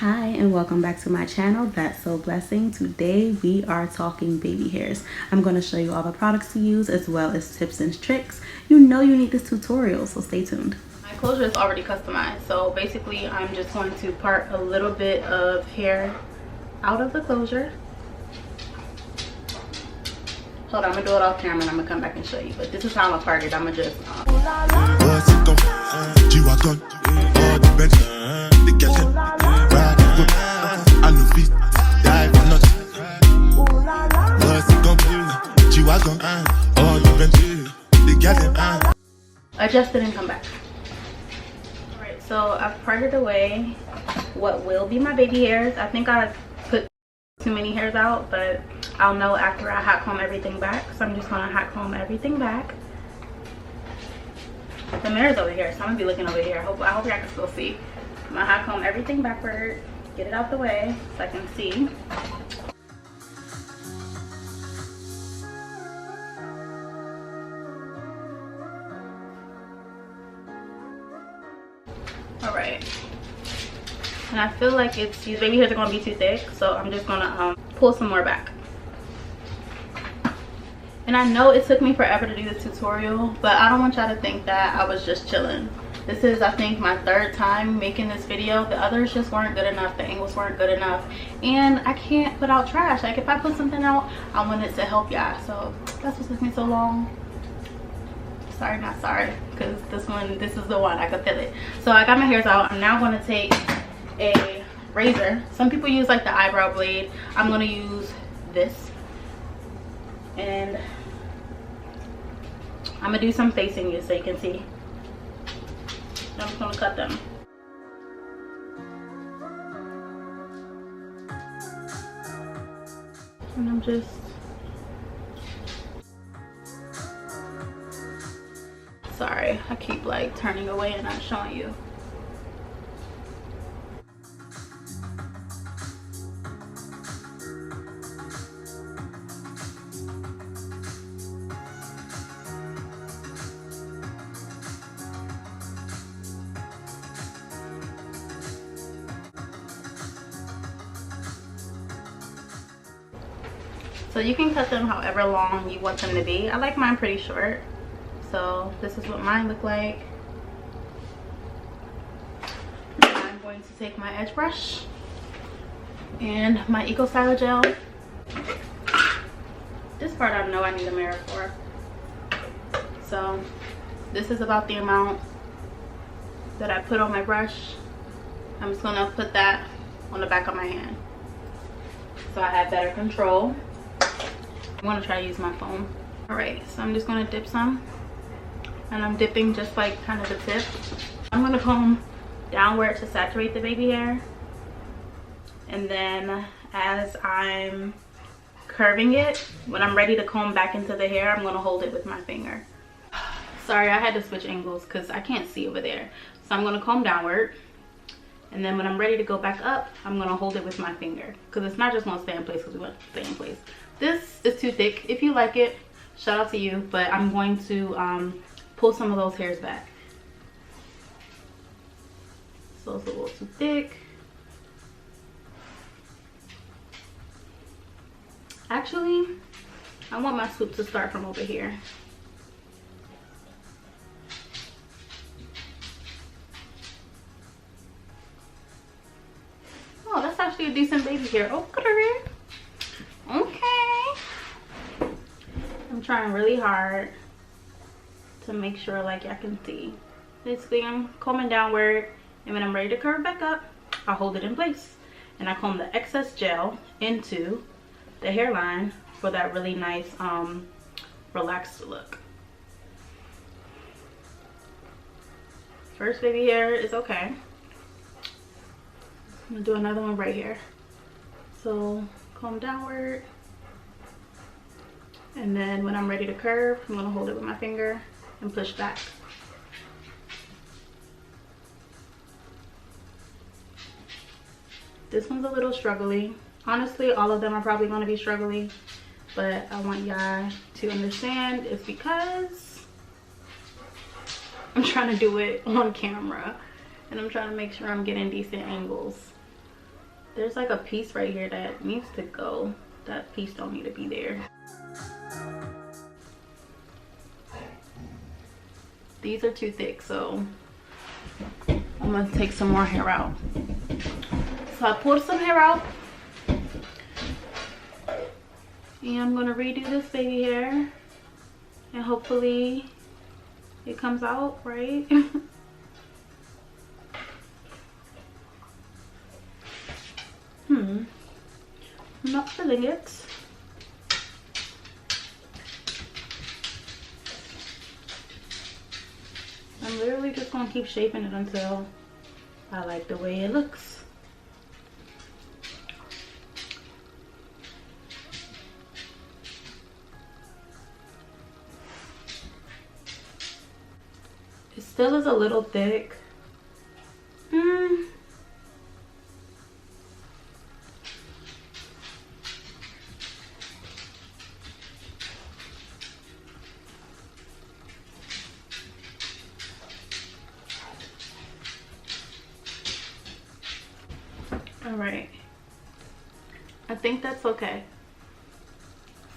Hi and welcome back to my channel, That's So Blessing. Today we are talking baby hairs. I'm going to show you all the products to use as well as tips and tricks. You know you need this tutorial, so stay tuned. My closure is already customized, so basically I'm just going to part a little bit of hair out of the closure. Hold on, I'm going to do it off camera and I'm going to come back and show you, but this is how I'm going to part it. I'm going to just adjust it and come back. Alright, so I've parted away what will be my baby hairs. I think I put too many hairs out, but I'll know after I hot comb everything back. So I'm just gonna hot comb everything back. The mirror's over here, so I'm gonna be looking over here. I hope y'all can still see. I'm gonna hot comb everything backward, get it out the way so I can see. All right, and I feel like these baby hairs are gonna be too thick, so I'm just gonna pull some more back. And I know it took me forever to do this tutorial, but I don't want y'all to think that I was just chilling. This is, I think, my third time making this video. The others just weren't good enough, the angles weren't good enough, and I can't put out trash. Like, if I put something out, I want it to help y'all, so that's what took me so long. Sorry, not sorry, because this is the one. I could feel it. So I got my hairs out. I'm now going to take a razor. Some people use like the eyebrow blade. I'm going to use this, and I'm going to do some facing you so you can see. I'm just going to cut them. And I'm just sorry, I keep like turning away and not showing you. So you can cut them however long you want them to be. I like mine pretty short. So this is what mine look like. Now I'm going to take my edge brush and my Eco Styler gel. This part I know I need a mirror for. So this is about the amount that I put on my brush. I'm just gonna put that on the back of my hand so I have better control. I'm gonna try to use my phone. All right, so I'm just gonna dip some. And I'm dipping just like kind of the tip. I'm gonna comb downward to saturate the baby hair. And then as I'm curving it, when I'm ready to comb back into the hair, I'm gonna hold it with my finger. Sorry, I had to switch angles because I can't see over there. So I'm gonna comb downward. And then when I'm ready to go back up, I'm gonna hold it with my finger. Because it's not just gonna stay in place because we want it to stay in place. This is too thick. If you like it, shout out to you. But I'm going to pull some of those hairs back. So it's a little too thick. Actually, I want my swoop to start from over here. Oh, that's actually a decent baby hair. Okay. Okay. I'm trying really hard to make sure like y'all can see. Basically I'm combing downward, and when I'm ready to curve back up, I hold it in place and I comb the excess gel into the hairline for that really nice relaxed look. First baby hair is okay. I'm gonna do another one right here. So comb downward, and then when I'm ready to curve, I'm gonna hold it with my finger and push back. This one's a little struggly. Honestly, all of them are probably gonna be struggly, but I want y'all to understand it's because I'm trying to do it on camera and I'm trying to make sure I'm getting decent angles. There's like a piece right here that needs to go. That piece don't need to be there. These are too thick, so I'm gonna take some more hair out. So I pulled some hair out. And I'm gonna redo this baby hair. And hopefully it comes out right. I'm not feeling it. I'm literally just gonna keep shaping it until I like the way it looks. It still is a little thick. All right, I think that's okay.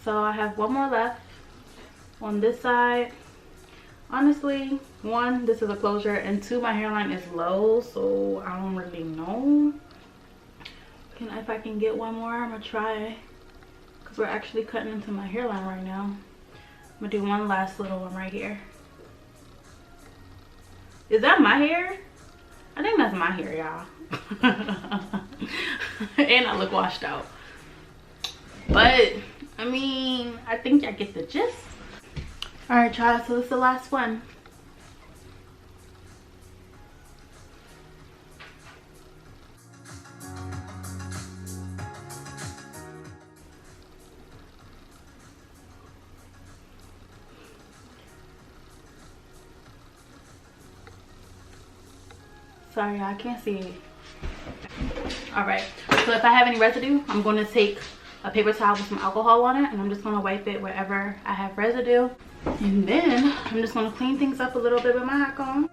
So I have one more left on this side. Honestly, one, this is a closure, and two, my hairline is low, so I don't really know. If I can get one more, I'm gonna try, because we're actually cutting into my hairline right now. I'm gonna do one last little one right here. Is that my hair? I think that's my hair, y'all. And I look washed out, but I mean, I think y'all get the gist. All right, y'all, so this is the last one. Sorry, I can't see it. All right, so if I have any residue, I'm going to take a paper towel with some alcohol on it, and I'm just going to wipe it wherever I have residue. And then I'm just going to clean things up a little bit with my hot comb.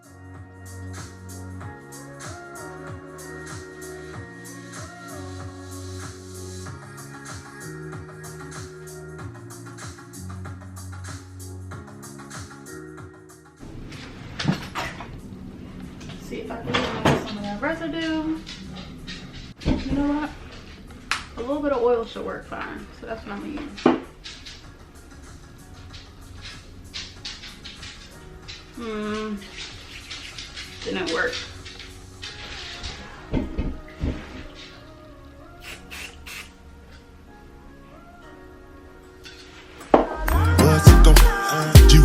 See if I can remove some of that residue. You know what? A little bit of oil should work fine. So that's what I'm gonna use. Didn't work. Tu